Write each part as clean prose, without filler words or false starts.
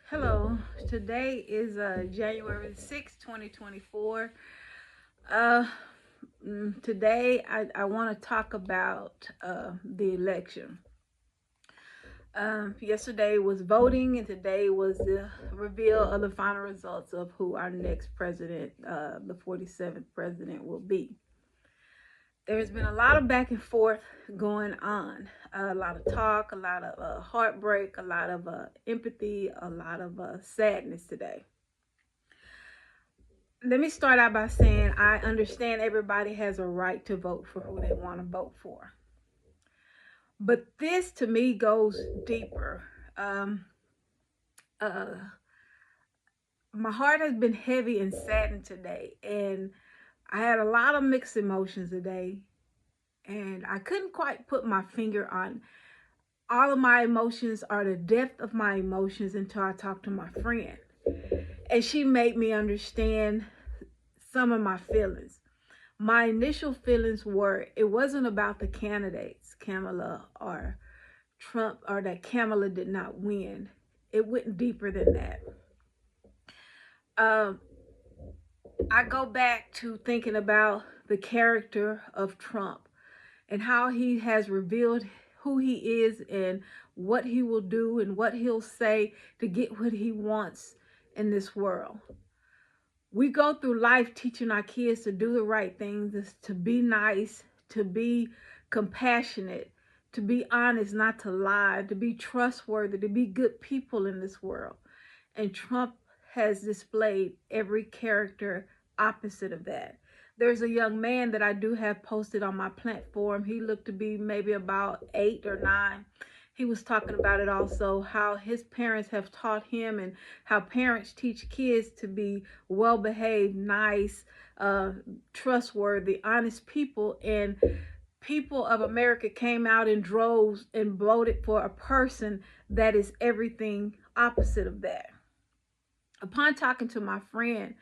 Hello, today is January 6th, 2024. Uh, Today I want to talk about the election. Yesterday was voting, and today was the reveal of the final results of who our next president, the 47th president, will be. There's been a lot of back and forth going on, a lot of talk, a lot of heartbreak, a lot of empathy, a lot of sadness today. Let me start out by saying I understand everybody has a right to vote for who they want to vote for. But this to me goes deeper. Um, uh, my heart has been heavy and saddened today, and I had a lot of mixed emotions today, and I couldn't quite put my finger on all of my emotions or the depth of my emotions until I talked to my friend. And she made me understand some of my feelings. My initial feelings were it wasn't about the candidates, Kamala or Trump, or that Kamala did not win. It went deeper than that. Um, I go back to thinking about the character of Trump and how he has revealed who he is and what he will do and what he'll say to get what he wants in this world. We go through life teaching our kids to do the right things, to be nice, to be compassionate, to be honest, not to lie, to be trustworthy, to be good people in this world. And Trump has displayed every character opposite of that. There's a young man that I do have posted on my platform. He looked to be maybe about 8 or 9. He was talking about it also, how his parents have taught him and how parents teach kids to be well behaved, nice, trustworthy, honest people. And people of America came out in droves and voted for a person that is everything opposite of that. Upon talking to my friend,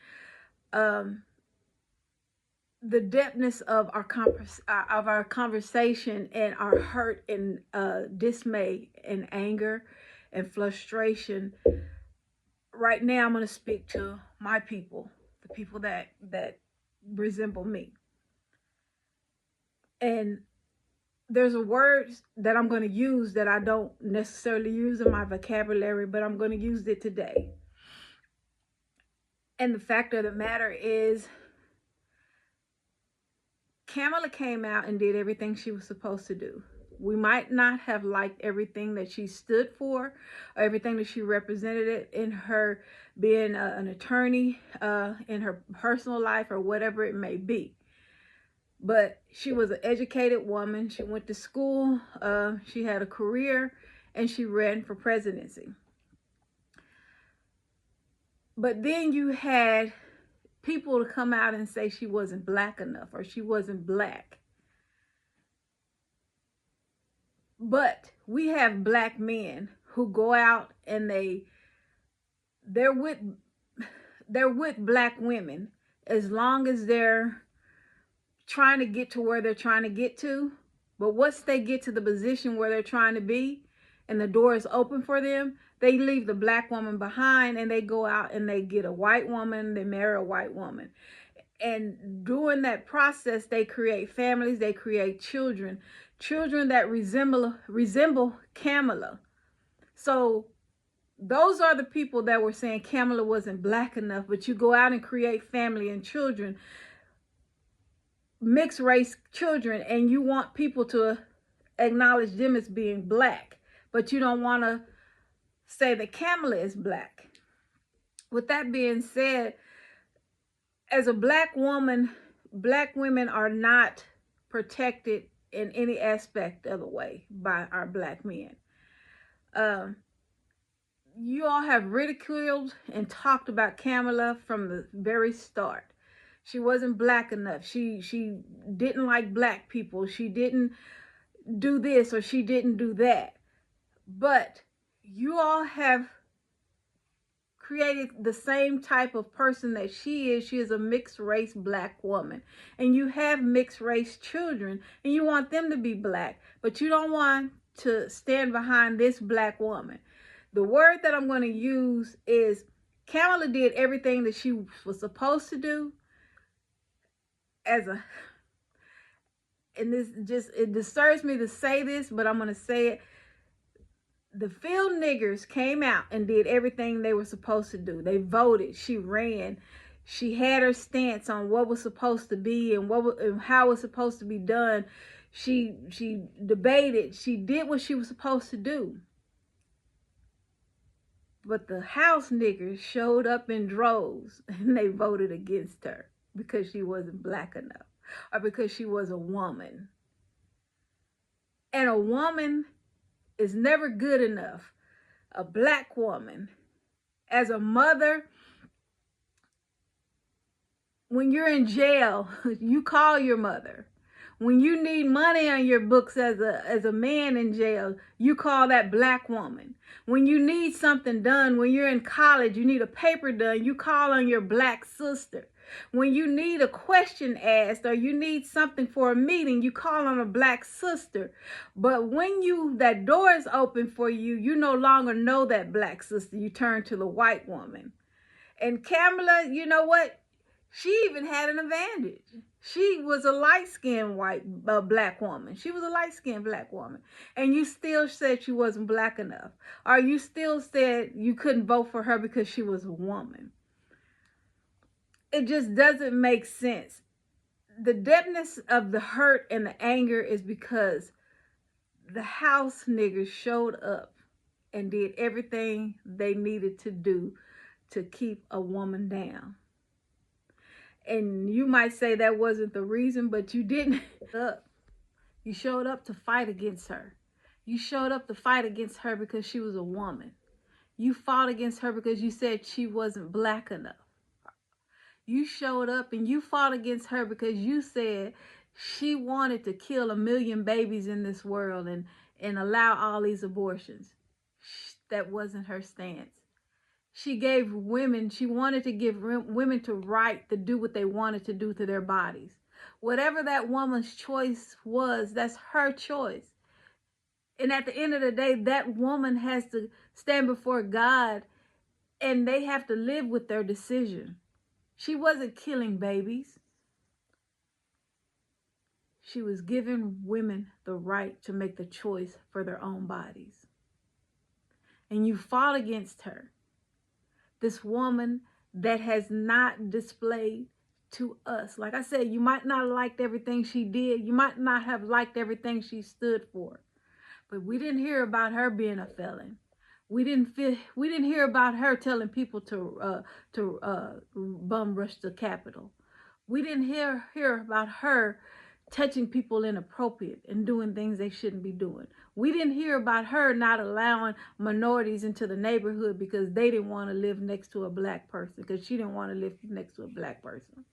um, the depthness of our conversation and our hurt and dismay and anger and frustration. Right now, I'm going to speak to my people, the people that resemble me. And there's a word that I'm going to use that I don't necessarily use in my vocabulary, but I'm going to use it today. And the fact of the matter is, Kamala came out and did everything she was supposed to do. We might not have liked everything that she stood for or everything that she represented in her being an attorney, in her personal life or whatever it may be. But she was an educated woman. She went to school, she had a career, and she ran for presidency. But then you had people to come out and say she wasn't black enough or she wasn't black. But we have black men who go out and they're with black women as long as they're trying to get to where they're trying to get to. But once they get to the position where they're trying to be and the door is open for them, they leave the black woman behind and they go out and they get a white woman, they marry a white woman. And during that process, they create families, they create children that resemble Kamala. So those are the people that were saying Kamala wasn't black enough, but you go out and create family and children, mixed race children, and you want people to acknowledge them as being black, but you don't want to say that Kamala is black. With that being said, as a black woman, black women are not protected in any aspect of the way by our black men. You all have ridiculed and talked about Kamala from the very start. She wasn't black enough. She didn't like black people. She didn't do this or she didn't do that. But you all have created the same type of person that she is. She is a mixed race black woman. And you have mixed race children and you want them to be black, but you don't want to stand behind this black woman. The word that I'm going to use is Kamala did everything that she was supposed to do as a, and this just, it disturbs me to say this, but I'm going to say it. The field niggers came out and did everything they were supposed to do. They voted. She ran. She had her stance on what was supposed to be and and how it was supposed to be done. She debated. She did what she was supposed to do. But the house niggers showed up in droves and they voted against her because she wasn't black enough or because she was a woman. And a woman is never good enough. A black woman, as a mother, when you're in jail, you call your mother. When you need money on your books as a man in jail, you call that black woman. When you need something done, when you're in college, you need a paper done, you call on your black sister. When you need a question asked or you need something for a meeting, you call on a black sister. But when that door is open for you, you no longer know that black sister. You turn to the white woman. And Kamala, you know what? She even had an advantage. She was a light-skinned black woman. She was a light-skinned black woman. And you still said she wasn't black enough. Or you still said you couldn't vote for her because she was a woman. It just doesn't make sense. The depthness of the hurt and the anger is because the house niggers showed up and did everything they needed to do to keep a woman down. And you might say that wasn't the reason, but you didn't. You showed up to fight against her. You showed up to fight against her because she was a woman. You fought against her because you said she wasn't black enough. You showed up and you fought against her because you said she wanted to kill 1 million babies in this world and allow all these abortions. That wasn't her stance. She wanted to give women the right to do what they wanted to do to their bodies. Whatever that woman's choice was, that's her choice. And at the end of the day, that woman has to stand before God and they have to live with their decision. She wasn't killing babies. She was giving women the right to make the choice for their own bodies. And you fought against her. This woman that has not displayed to us. Like I said, you might not have liked everything she did. You might not have liked everything she stood for. But we didn't hear about her being a felon. We didn't hear about her telling people to bum rush the Capitol. We didn't hear about her touching people inappropriate and doing things they shouldn't be doing. We didn't hear about her not allowing minorities into the neighborhood because they didn't want to live next to a black person, because she didn't want to live next to a black person.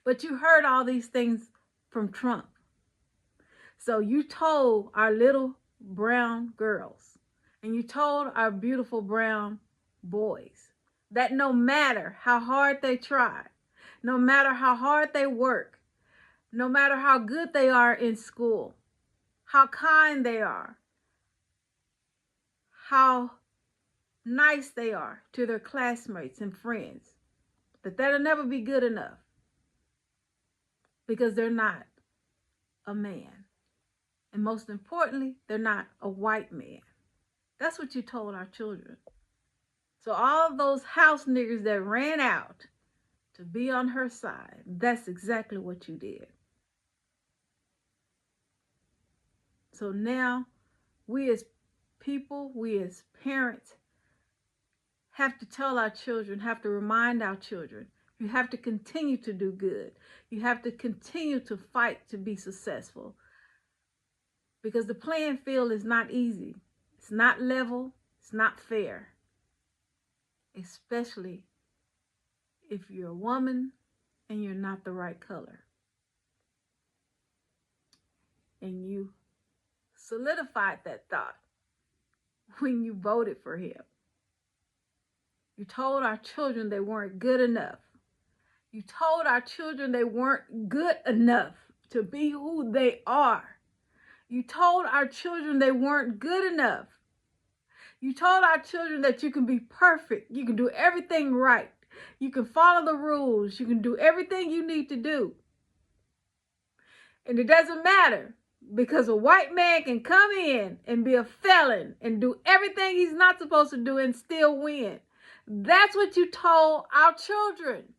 But you heard all these things from Trump. So you told our little brown girls and you told our beautiful brown boys that no matter how hard they try, no matter how hard they work, no matter how good they are in school, how kind they are, how nice they are to their classmates and friends, that'll never be good enough because they're not a man. And most importantly, they're not a white man. That's what you told our children. So all those house niggers that ran out to be on her side, that's exactly what you did. So now we as people, we as parents have to tell our children, have to remind our children, you have to continue to do good. You have to continue to fight to be successful. Because the playing field is not easy. It's not level. It's not fair. Especially if you're a woman and you're not the right color. And you solidified that thought when you voted for him. You told our children they weren't good enough. You told our children they weren't good enough to be who they are. You told our children they weren't good enough. You told our children that you can be perfect. You can do everything right. You can follow the rules. You can do everything you need to do. And it doesn't matter, because a white man can come in and be a felon and do everything he's not supposed to do and still win. That's what you told our children.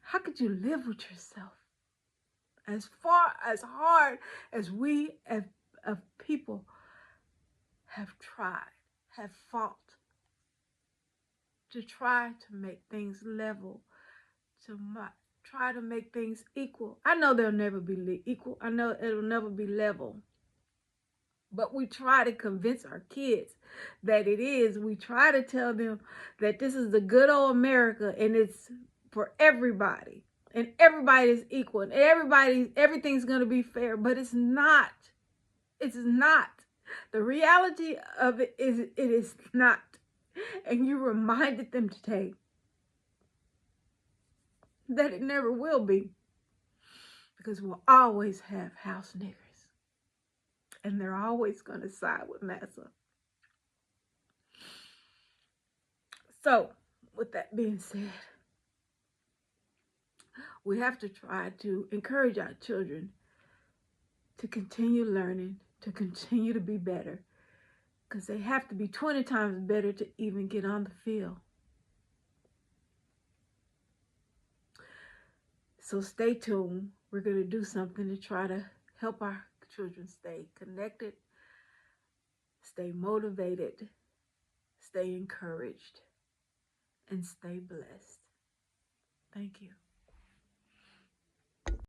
How could you live with yourself? As hard as we as people have tried, have fought to try to make things level, to try to make things equal. I know they'll never be equal. I know it'll never be level. But we try to convince our kids that it is. We try to tell them that this is the good old America and it's for everybody. And everybody is equal. And everything's going to be fair. But it's not. It's not. The reality of it is not. And you reminded them today that it never will be. Because we'll always have house niggers. And they're always going to side with Massa. So, with that being said, we have to try to encourage our children to continue learning, to continue to be better, because they have to be 20 times better to even get on the field. So stay tuned. We're going to do something to try to help our children stay connected, stay motivated, stay encouraged, and stay blessed. Thank you.